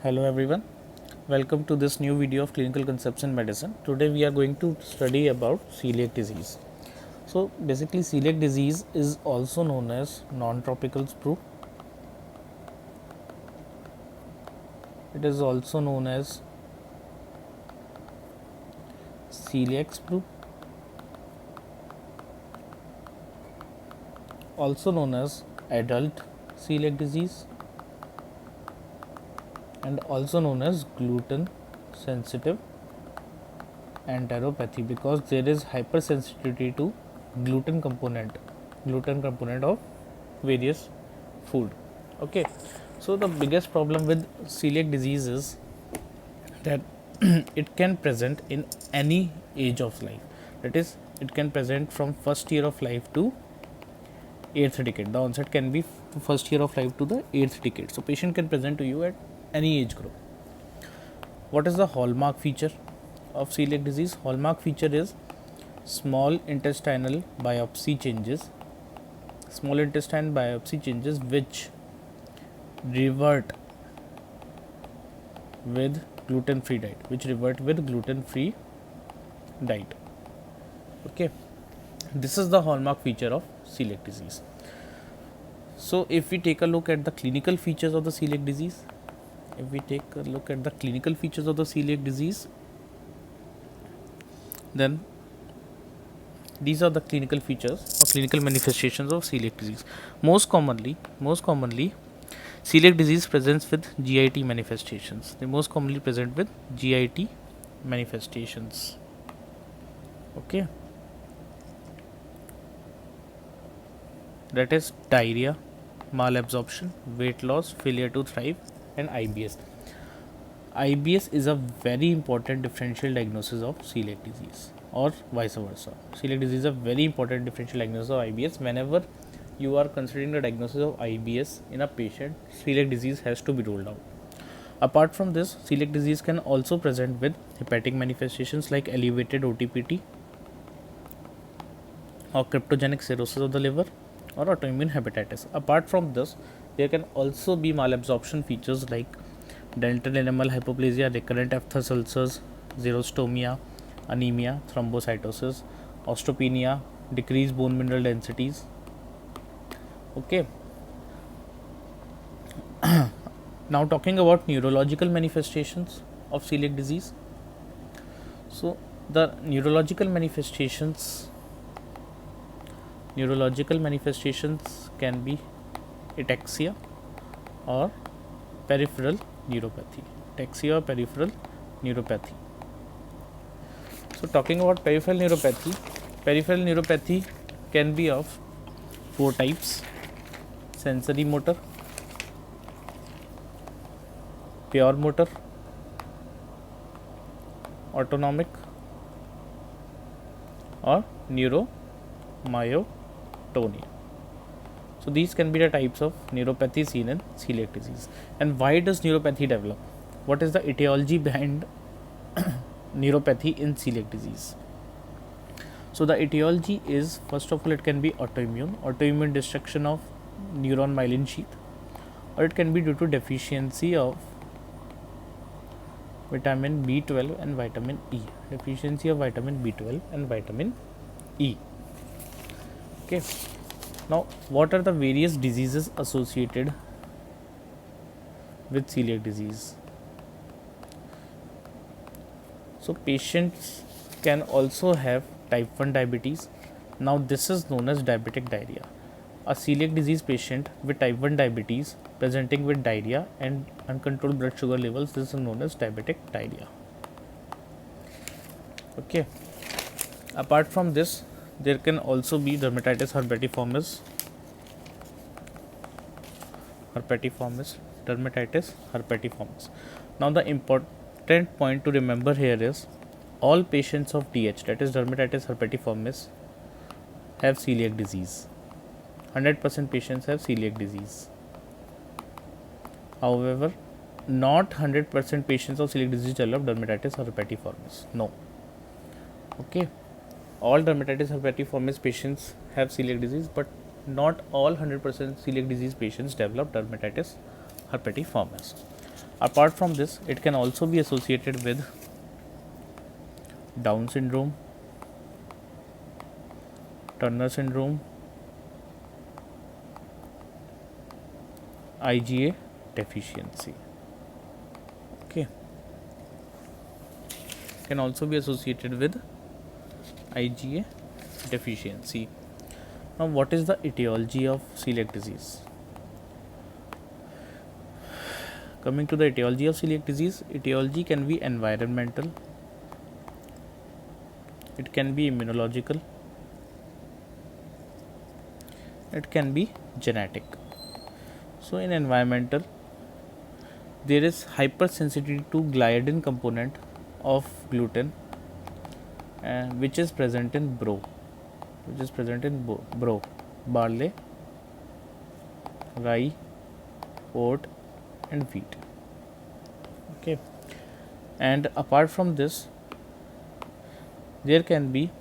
Hello everyone, welcome to this new video of clinical concepts in medicine. Today we are going to study about celiac disease. So basically celiac disease is also known as non-tropical sprue. It is also known as celiac sprue, also known as adult celiac disease, and also known as gluten sensitive enteropathy, because there is hypersensitivity to gluten component of various food. Okay, so the biggest problem with celiac disease is that it can present in any age of life. That is, it can present from first year of life to 8th decade. The onset can be first year of life to the 8th decade. So patient can present to you at any age group. What is the hallmark feature of celiac disease? Hallmark feature is small intestinal biopsy changes. Small intestine biopsy changes which revert with gluten-free diet. Okay, this is the hallmark feature of celiac disease. So if we take a look at the clinical features of the celiac disease, then these are the clinical features or clinical manifestations of celiac disease. Most commonly, celiac disease presents with GIT manifestations. They most commonly present with GIT manifestations. Okay, that is diarrhea, malabsorption, weight loss, failure to thrive, and IBS. IBS is a very important differential diagnosis of celiac disease, or vice versa. Celiac disease is a very important differential diagnosis of IBS. Whenever you are considering the diagnosis of IBS in a patient, celiac disease has to be ruled out. Apart from this, celiac disease can also present with hepatic manifestations like elevated OTPT or cryptogenic cirrhosis of the liver or autoimmune hepatitis. Apart from this, there can also be malabsorption features like dental enamel hypoplasia, recurrent aphthous ulcers, xerostomia, anemia, thrombocytosis, osteopenia, decreased bone mineral densities. Okay. Now talking about neurological manifestations of celiac disease. So the neurological manifestations can be ataxia or peripheral neuropathy. So talking about peripheral neuropathy can be of 4 types: sensory motor, pure motor, autonomic, or neuromyotonia. So these can be the types of neuropathy seen in celiac disease. And why does neuropathy develop? What is the etiology behind neuropathy in celiac disease? So the etiology is, first of all, it can be autoimmune destruction of neuron myelin sheath, or it can be due to deficiency of vitamin B12 and vitamin E. Okay. Now, what are the various diseases associated with celiac disease? So patients can also have type 1 diabetes. Now this is known as diabetic diarrhea. A celiac disease patient with type 1 diabetes presenting with diarrhea and uncontrolled blood sugar levels, this is known as diabetic diarrhea. Okay. Apart from this, there can also be dermatitis herpetiformis. Now the important point to remember here is all patients of DH, that is dermatitis herpetiformis, have celiac disease. 100% patients have celiac disease. However, not 100% patients of celiac disease develop dermatitis herpetiformis. No. Okay. All dermatitis herpetiformis patients have celiac disease, but not all 100% celiac disease patients develop dermatitis herpetiformis. Apart from this, it can also be associated with Down syndrome, Turner syndrome, IgA deficiency. Okay, can also be associated with IgA deficiency. Now, what is the etiology of celiac disease? Coming to the etiology of celiac disease, etiology can be environmental, it can be immunological, it can be genetic. So, in environmental, there is hypersensitivity to gliadin component of gluten, which is present in bro, barley, rye, oat, and wheat. Okay, and apart from this, there can be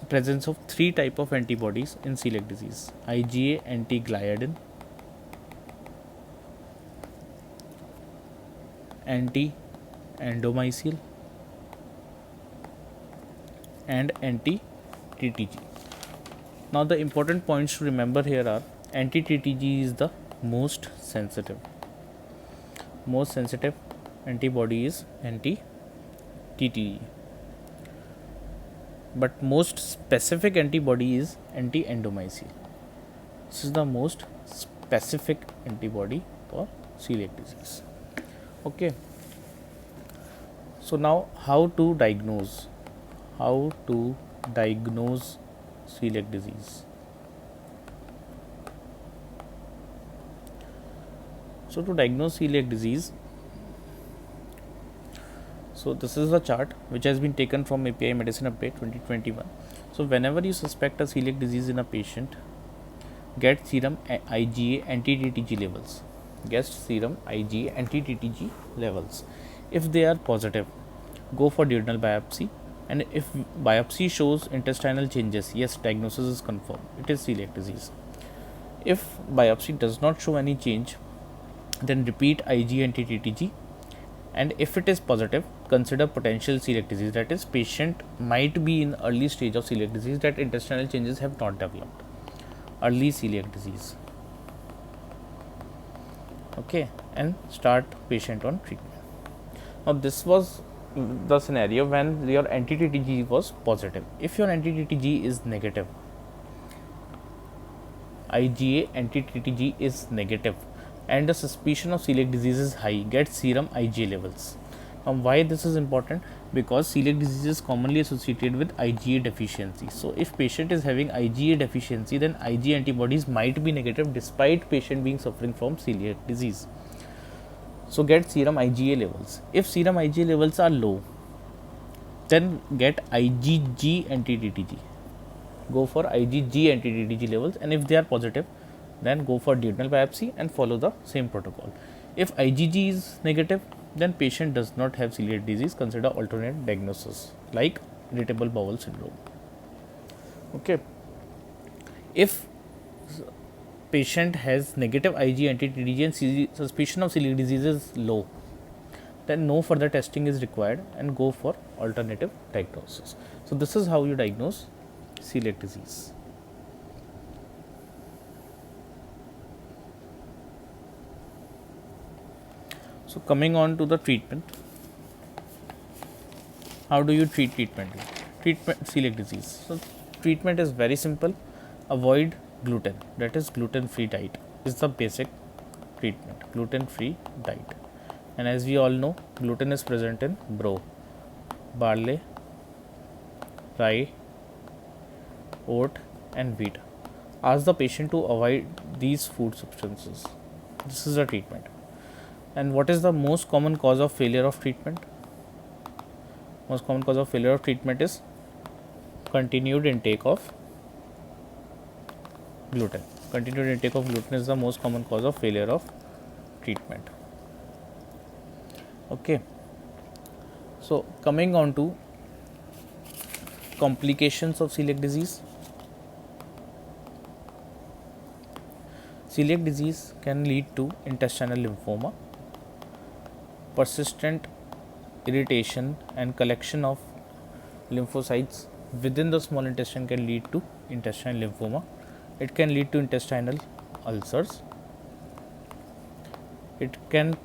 presence of three type of antibodies in celiac disease: IgA anti-gliadin, anti-endomysial, and anti-TTG. Now, the important points to remember here are: anti-TTG is the most sensitive antibody is anti-TTG, but most specific antibody is anti-endomysial. This is the most specific antibody for celiac disease. Okay, so now how to diagnose celiac disease? So, to diagnose celiac disease, so this is a chart which has been taken from API Medicine Update 2021. So, whenever you suspect a celiac disease in a patient, get serum IgA anti-TTG levels. If they are positive, go for duodenal biopsy, and if biopsy shows intestinal changes, yes, diagnosis is confirmed, it is celiac disease. If biopsy does not show any change, then repeat IgA anti-TTG, and if it is positive, consider potential celiac disease, that is, patient might be in early stage of celiac disease, that intestinal changes have not developed, early celiac disease. Okay, and start patient on treatment. Now, this was the scenario when your anti-TTG was positive. If your anti-TTG is negative, IgA anti-TTG is negative, and the suspicion of celiac disease is high, get serum IgA levels. Why this is important? Because celiac disease is commonly associated with IgA deficiency. So, if patient is having IgA deficiency, then IgA antibodies might be negative despite patient being suffering from celiac disease. So, get serum IgA levels. If serum IgA levels are low, then get IgG anti-TTG. Go for IgG anti-TTG levels, and if they are positive, then go for duodenal biopsy and follow the same protocol. If IgG is negative, then patient does not have celiac disease. Consider alternate diagnosis like irritable bowel syndrome. Okay, if patient has negative IgA anti-TTG and suspicion of celiac disease is low, then no further testing is required and go for alternative diagnosis. So, this is how you diagnose celiac disease. So, coming on to the treatment, how do you treat celiac disease? So, treatment is very simple. Avoid gluten, that is gluten-free diet is the basic treatment, gluten-free diet. And as we all know, gluten is present in bro, barley, rye, oat, and wheat. Ask the patient to avoid these food substances. This is the treatment. And what is the most common cause of failure of treatment? Most common cause of failure of treatment is continued intake of gluten. Continued intake of gluten is the most common cause of failure of treatment. Okay. So, coming on to complications of celiac disease. Celiac disease can lead to intestinal lymphoma, persistent irritation and collection of lymphocytes within the small intestine can lead to intestinal lymphoma. It can lead to intestinal ulcers. It can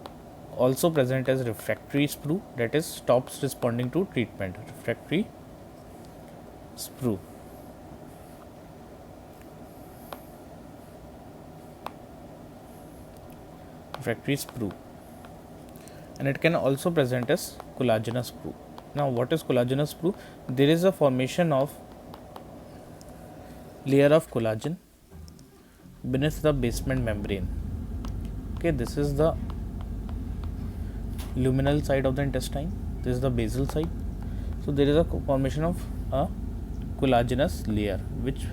also present as refractory sprue, that is stops responding to treatment. Refractory sprue. Refractory sprue. And it can also present as collagenous sprue. Now, what is collagenous sprue? There is a formation of layer of collagen beneath the basement membrane. Okay, this is the luminal side of the intestine. This is the basal side. So there is a formation of a collagenous layer which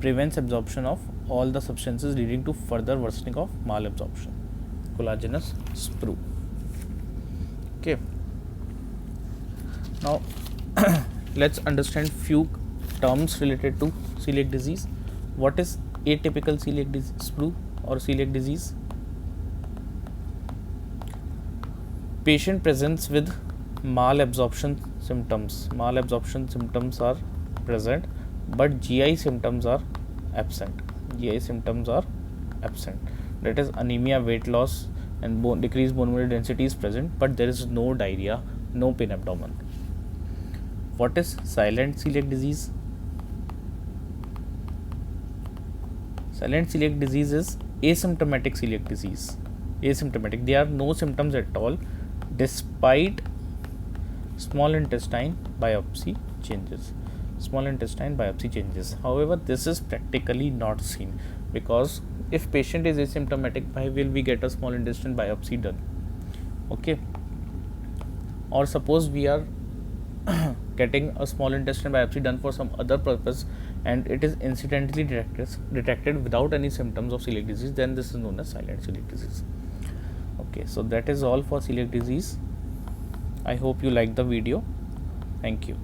prevents absorption of all the substances, leading to further worsening of malabsorption. Collagenous sprue. Okay. Now let's understand few terms related to celiac disease. What is atypical celiac sprue or celiac disease? Patient presents with malabsorption symptoms. Malabsorption symptoms are present, but GI symptoms are absent. GI symptoms are absent. That is, anemia, weight loss, and decreased bone mineral density is present, but there is no diarrhea, no pain abdomen. What is silent celiac disease? Silent celiac disease is asymptomatic celiac disease. Asymptomatic. There are no symptoms at all, despite small intestine biopsy changes. Small intestine biopsy changes. However, this is practically not seen, because if patient is asymptomatic, why will we get a small intestine biopsy done? Okay. Or suppose we are getting a small intestine biopsy done for some other purpose and it is incidentally detected without any symptoms of celiac disease, then this is known as silent celiac disease. Okay, so that is all for celiac disease. I hope you liked the video. Thank you.